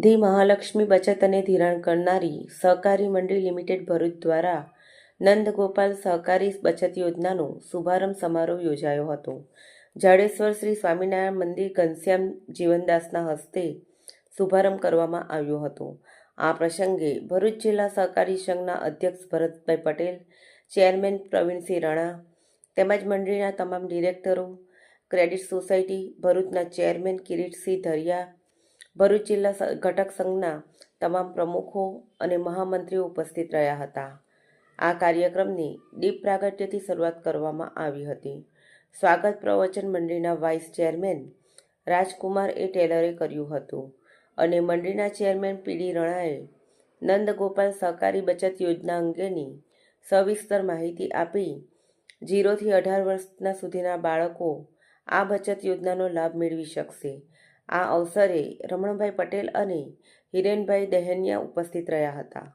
The Mahalakshmi બચત અને ધિરાણ કરનારી સહકારી મંડળી લિમિટેડ ભરૂચ દ્વારા નંદગોપાલ સહકારી બચત યોજનાનો શુભારંભ સમારોહ યોજાયો હતો. જાડેશ્વર શ્રી સ્વામિનારાયણ મંદિર ઘનશ્યામ જીવનદાસના હસ્તે શુભારંભ કરવામાં આવ્યો હતો. આ પ્રસંગે ભરૂચ જિલ્લા સહકારી સંઘના અધ્યક્ષ ભરતભાઈ પટેલ, ચેરમેન પ્રવીણસિંહ રાણા તેમજ મંડળીના તમામ ડિરેક્ટરો, ક્રેડિટ સોસાયટી ભરૂચના ચેરમેન કિરીટસિંહ ધરિયા, ભરૂચ જિલ્લા ઘટક સંઘના તમામ પ્રમુખો અને મહામંત્રીઓ ઉપસ્થિત રહ્યા હતા. આ કાર્યક્રમની દીપ પ્રાગટ્યથી શરૂઆત કરવામાં આવી હતી. સ્વાગત પ્રવચન મંડળીના વાઇસ ચેરમેન રાજકુમાર એ ટેલરે કર્યું હતું અને મંડળીના ચેરમેન પીડી રણાએ નંદગોપાલ સહકારી બચત યોજના અંગેની સવિસ્તર માહિતી આપી 0 થી 18 વર્ષના સુધીના બાળકો આ બચત યોજનાનો લાભ મેળવી શકશે. આ અવસરે રમણભાઈ પટેલ અને હિરેનભાઈ દહેનિયા ઉપસ્થિત રહ્યા હતા.